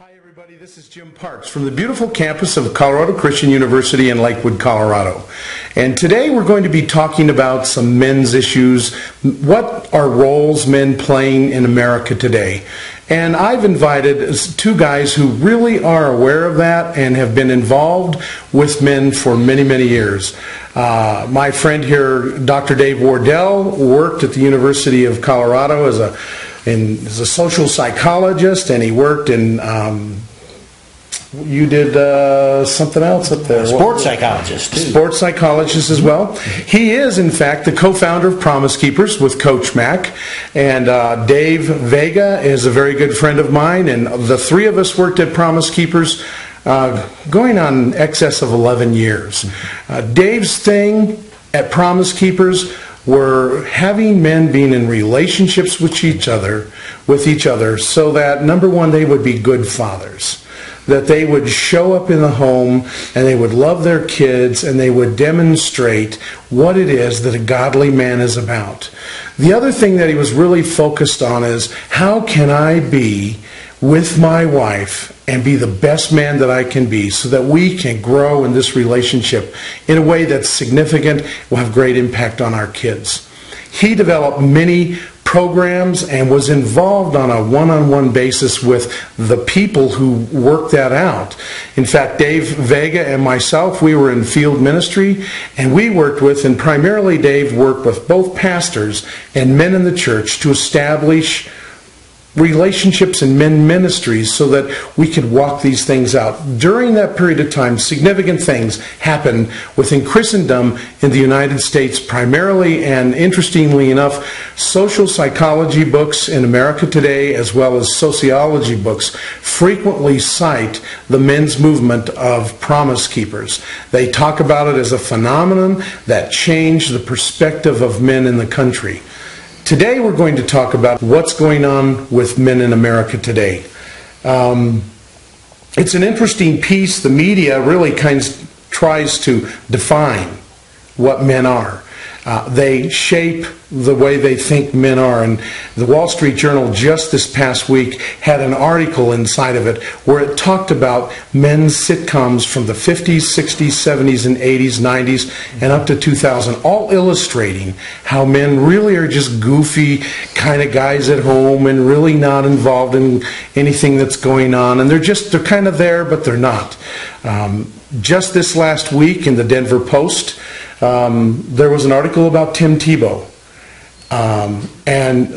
Hi everybody, this is Jim Parks from the beautiful campus of Colorado Christian University in Lakewood, Colorado. And today we're going to be talking about some men's issues. What are roles men playing in America today? And I've invited two guys who really are aware of that and have been involved with men for many, many years. My friend here, Dr. Dave Wardell, worked at the University of Colorado as a social psychologist, and he worked in, you did something else up there. Sports psychologist, too. Sports psychologist as well. He is, in fact, the co-founder of Promise Keepers with Coach Mac. And Dave Vega is a very good friend of mine, and the three of us worked at Promise Keepers going on excess of 11 years. Dave's thing at Promise Keepers were having men being in relationships with each other so that, number one, they would be good fathers, that they would show up in the home and they would love their kids and they would demonstrate what it is that a godly man is about. The other thing that he was really focused on is, how can I be with my wife and be the best man that I can be so that we can grow in this relationship in a way that's significant, will have great impact on our kids. He developed many programs and was involved on a one-on-one basis with the people who worked that out. In fact, Dave Vega and myself, we were in field ministry, and we worked with, and primarily Dave worked with both pastors and men in the church to establish relationships and men ministries so that we could walk these things out. During that period of time, significant things happened within Christendom in the United States primarily, and interestingly enough, social psychology books in America today as well as sociology books frequently cite the men's movement of Promise Keepers. They talk about it as a phenomenon that changed the perspective of men in the country. Today we're going to talk about what's going on with men in America today. It's an interesting piece. The media really tries to define what men are. They shape the way they think men are. And the Wall Street Journal just this past week had an article inside of it where it talked about men's sitcoms from the 50s, 60s, 70s, and 80s, 90s, and up to 2000, all illustrating how men really are just goofy kind of guys at home and really not involved in anything that's going on. And they're kind of there, but they're not. Just this last week in the Denver Post, there was an article about Tim Tebow. And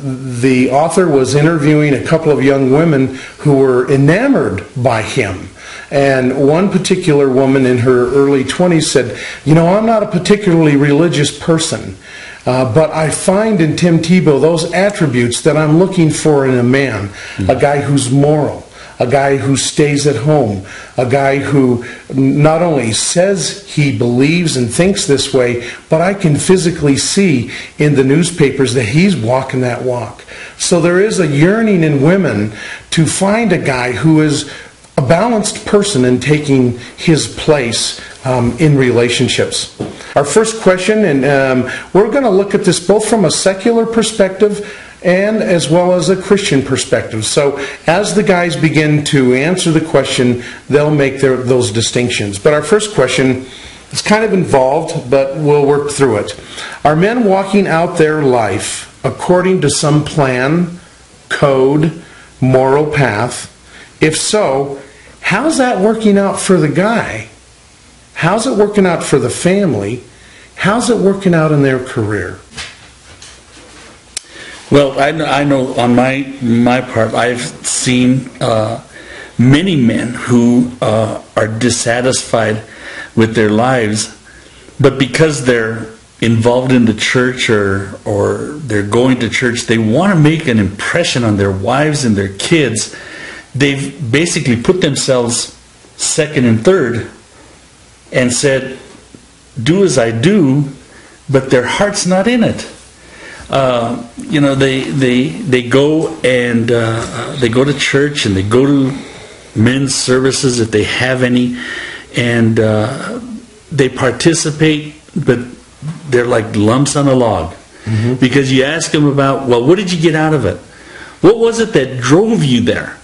the author was interviewing a couple of young women who were enamored by him. And one particular woman in her early 20s said, I'm not a particularly religious person, but I find in Tim Tebow those attributes that I'm looking for in a man, a guy who's moral, a guy who stays at home, a guy who not only says he believes and thinks this way, but I can physically see in the newspapers that he's walking that walk. So there is a yearning in women to find a guy who is a balanced person and taking his place in relationships. Our first question, and we're going to look at this both from a secular perspective and as well as a Christian perspective. So as the guys begin to answer the question, they'll make those distinctions. But our first question is kind of involved, but we'll work through it. Are men walking out their life according to some plan, code, moral path? If so, how's that working out for the guy? How's it working out for the family? How's it working out in their career? Well, I know on my part, I've seen many men who are dissatisfied with their lives, but because they're involved in the church or they're going to church, they want to make an impression on their wives and their kids. They've basically put themselves second and third and said, do as I do, but their heart's not in it. They go and they go to church and they go to men's services if they have any, and they participate, but they're like lumps on a log. Mm-hmm. Because you ask them about, well, what did you get out of it? What was it that drove you there?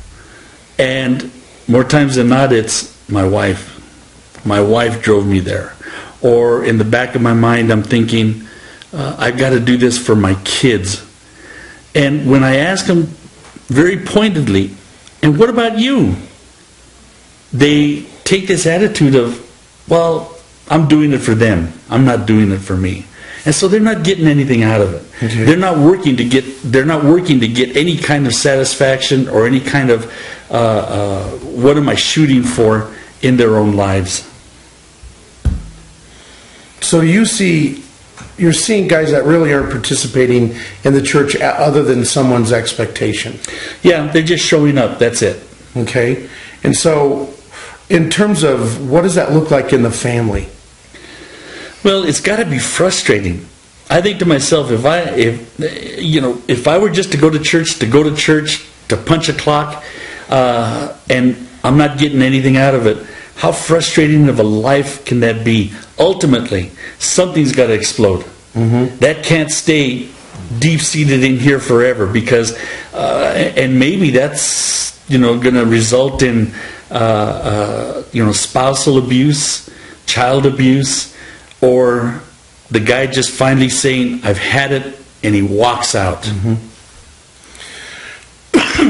And more times than not, it's my wife. My wife drove me there. Or in the back of my mind, I'm thinking, I've got to do this for my kids. And when I ask them very pointedly, and what about you? They take this attitude of, well, I'm doing it for them. I'm not doing it for me. And so they're not getting anything out of it. Okay. They're not working to get any kind of satisfaction or any kind of what am I shooting for in their own lives. So you're seeing guys that really aren't participating in the church other than someone's expectation. Yeah, they're just showing up. That's it. Okay. And so in terms of what does that look like in the family? Well, it's got to be frustrating. I think to myself, if I were just to go to church, to punch a clock, and I'm not getting anything out of it, how frustrating of a life can that be? Ultimately, something's got to explode. Mm-hmm. That can't stay deep-seated in here forever, because, and maybe that's going to result in spousal abuse, child abuse, or the guy just finally saying, I've had it, and he walks out. Mm-hmm.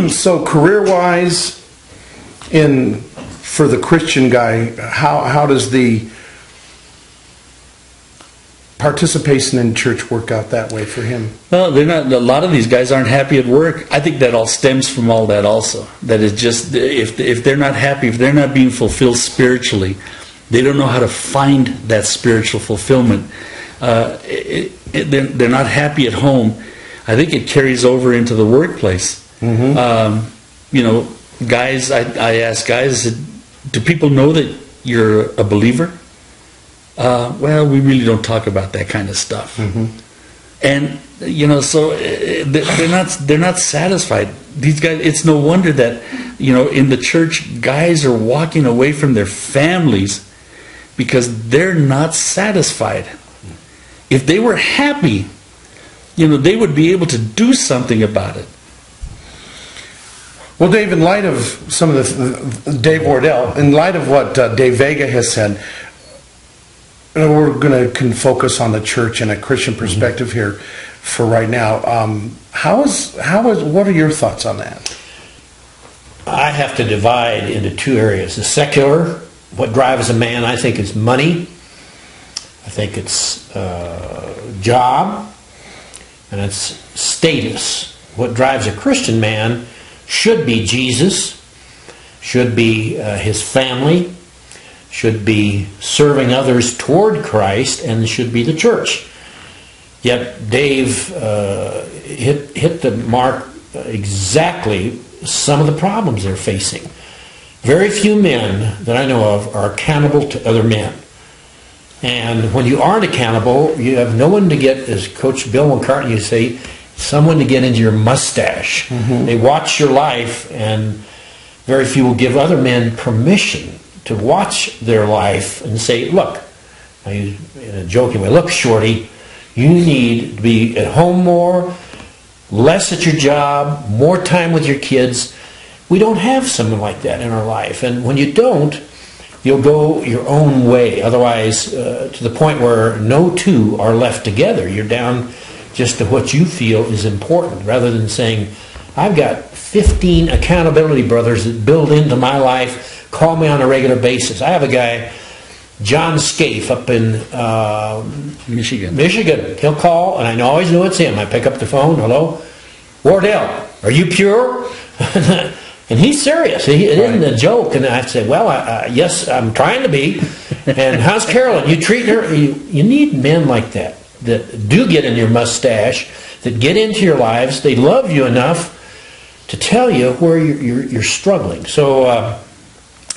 So career-wise, for the Christian guy, how does the participation in church work out that way for him? Well, they're not. A lot of these guys aren't happy at work. I think that all stems from all that also. That is just, if they're not happy, if they're not being fulfilled spiritually, they don't know how to find that spiritual fulfillment. They're not happy at home. I think it carries over into the workplace. Mm-hmm. Guys, I ask guys, do people know that you're a believer? Well, we really don't talk about that kind of stuff. Mm-hmm. And so they're not satisfied. These guys, it's no wonder that in the church, guys are walking away from their families because they're not satisfied. If they were happy, they would be able to do something about it. Well, Dave, in light of some of Dave Wardell, in light of what Dave Vega has said, we're going to focus on the church and a Christian perspective here for right now. What are your thoughts on that? I have to divide into two areas. The secular, what drives a man, I think, is money. I think it's job, and it's status. What drives a Christian man should be Jesus, should be his family, should be serving others toward Christ, and should be the church. Yet Dave hit the mark exactly some of the problems they're facing. Very few men that I know of are accountable to other men. And when you aren't accountable, you have no one to get, as Coach Bill McCartney used to say, someone to get into your mustache. Mm-hmm. They watch your life, and very few will give other men permission to watch their life and say, look, in a joking way, look, Shorty, you need to be at home more, less at your job, more time with your kids. We don't have someone like that in our life. And when you don't, you'll go your own way. Otherwise, to the point where no two are left together. You're down just to what you feel is important, rather than saying, I've got 15 accountability brothers that build into my life, call me on a regular basis. I have a guy, John Scaife, up in Michigan. He'll call, and I always know it's him. I pick up the phone, hello, Wardell, are you pure? And he's serious. It isn't a joke. And I say, well, yes, I'm trying to be. And how's Carolyn? You treat her? You need men like that do get in your mustache, that get into your lives. They love you enough to tell you where you're struggling. So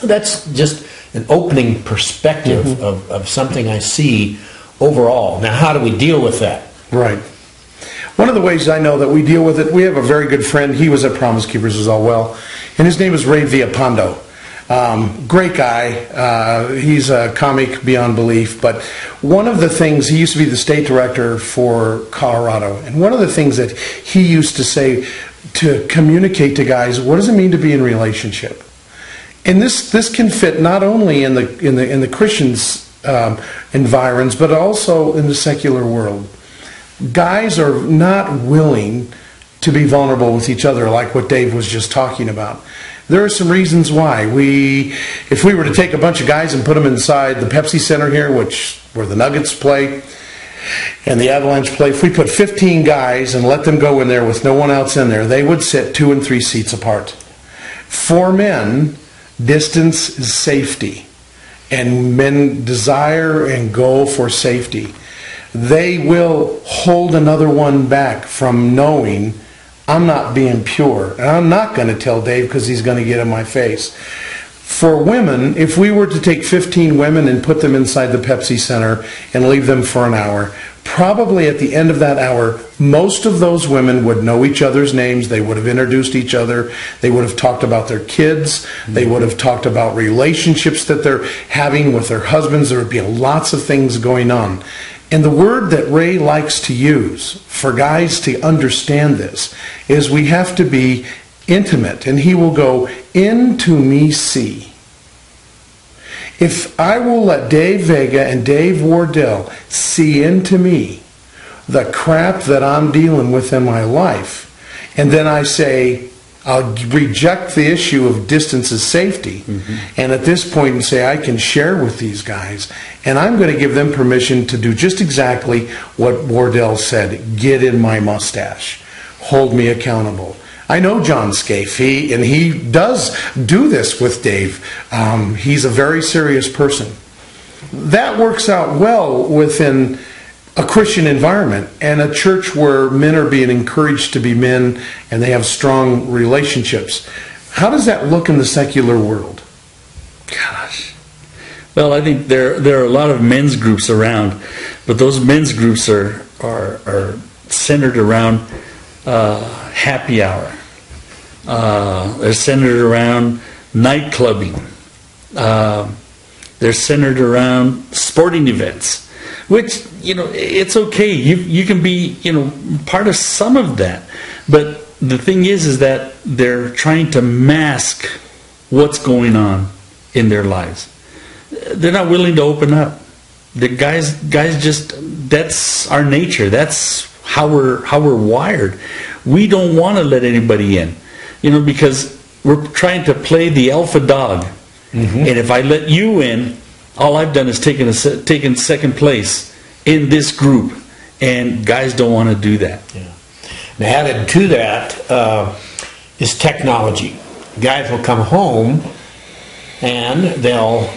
that's just an opening perspective mm-hmm. of something I see overall. Now, how do we deal with that? Right. One of the ways I know that we deal with it, we have a very good friend. He was at Promise Keepers as well, and his name is Ray Villapando. Great guy. He's a comic beyond belief. But one of the things, he used to be the state director for Colorado, and one of the things that he used to say to communicate to guys, what does it mean to be in relationship? And this can fit not only in the Christians' environs, but also in the secular world. Guys are not willing to be vulnerable with each other, like what Dave was just talking about. There are some reasons why. If we were to take a bunch of guys and put them inside the Pepsi Center here, where the Nuggets play and the Avalanche play, if we put 15 guys and let them go in there with no one else in there, they would sit 2 and 3 seats apart. For men, distance is safety, and men desire and go for safety. They will hold another one back from knowing, I'm not being pure, and I'm not going to tell Dave because he's going to get in my face. For women, if we were to take 15 women and put them inside the Pepsi Center and leave them for an hour, probably at the end of that hour, most of those women would know each other's names. They would have introduced each other. They would have talked about their kids. They would have talked about relationships that they're having with their husbands. There would be lots of things going on. And the word that Ray likes to use for guys to understand this is we have to be intimate. And he will go, into me see. If I will let Dave Vega and Dave Wardell see into me the crap that I'm dealing with in my life, and then I say, I'll reject the issue of distance as safety, and at this point and say, I can share with these guys, and I'm going to give them permission to do just exactly what Wardell said, get in my mustache, hold me accountable. I know John Scaife, and he does do this with Dave. He's a very serious person. That works out well within a Christian environment and a church where men are being encouraged to be men and they have strong relationships. How does that look in the secular world? Gosh. Well, I think there are a lot of men's groups around, but those men's groups are centered around happy hour. They're centered around night clubbing. They're centered around sporting events, which, it's okay. You can be, part of some of that. But the thing is that they're trying to mask what's going on in their lives. They're not willing to open up. The guys just, that's our nature. That's how we're wired. We don't want to let anybody in, because we're trying to play the alpha dog. And if I let you in, all I've done is taken second place in this group, and guys don't want to do that. Yeah. Now, added to that is technology. Guys will come home and they'll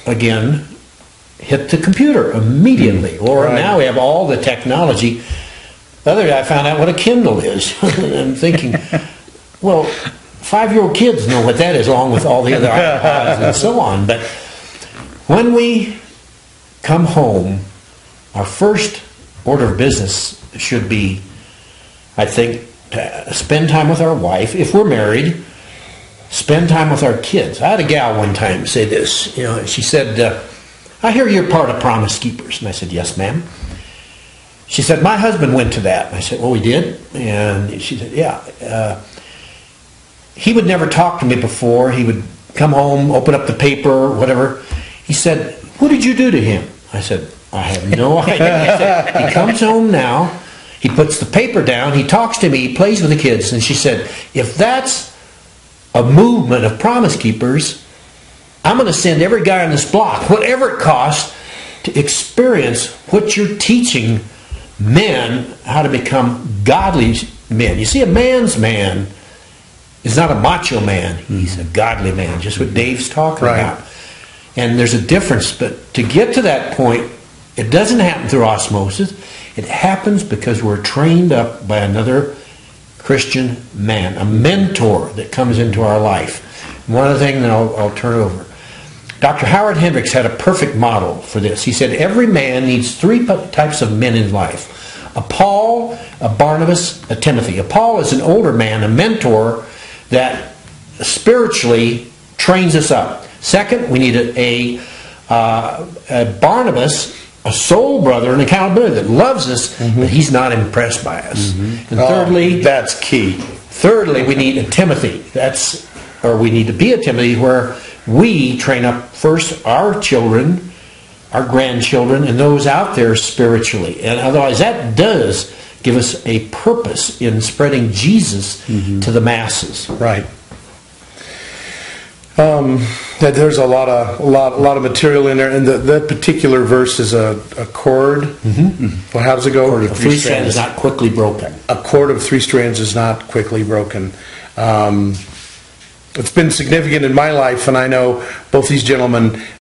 again hit the computer immediately. Or now we have all the technology. The other day I found out what a Kindle is. And I'm thinking, well, 5-year-old kids know what that is, along with all the other iPods and so on. But when we come home, our first order of business should be, I think, to spend time with our wife. If we're married, spend time with our kids. I had a gal one time say this. She said, I hear you're part of Promise Keepers. And I said, yes, ma'am. She said, my husband went to that. And I said, well, we did? And she said, yeah. He would never talk to me before. He would come home, open up the paper, whatever. He said, what did you do to him? I said, I have no idea. I said, he comes home now, he puts the paper down, he talks to me, he plays with the kids. And she said, if that's a movement of Promise Keepers, I'm going to send every guy on this block, whatever it costs, to experience what you're teaching men how to become godly men. You see, a man's man is not a macho man. He's a godly man, just what Dave's talking about. And there's a difference, but to get to that point, it doesn't happen through osmosis. It happens because we're trained up by another Christian man, a mentor that comes into our life. One other thing, then I'll turn it over. Dr. Howard Hendricks had a perfect model for this. He said every man needs 3 types of men in life. A Paul, a Barnabas, a Timothy. A Paul is an older man, a mentor that spiritually trains us up. Second, we need a Barnabas, a soul brother, an accountability that loves us, but he's not impressed by us. And thirdly, that's key. Thirdly, we need a Timothy. That's or we need to be a Timothy, where we train up first our children, our grandchildren, and those out there spiritually. And otherwise, that does give us a purpose in spreading Jesus to the masses. Right. There's a lot of material in there, and that particular verse is a chord. Well, how does it go? A three strand is not quickly broken. A cord of 3 strands is not quickly broken. It's been significant in my life, and I know both these gentlemen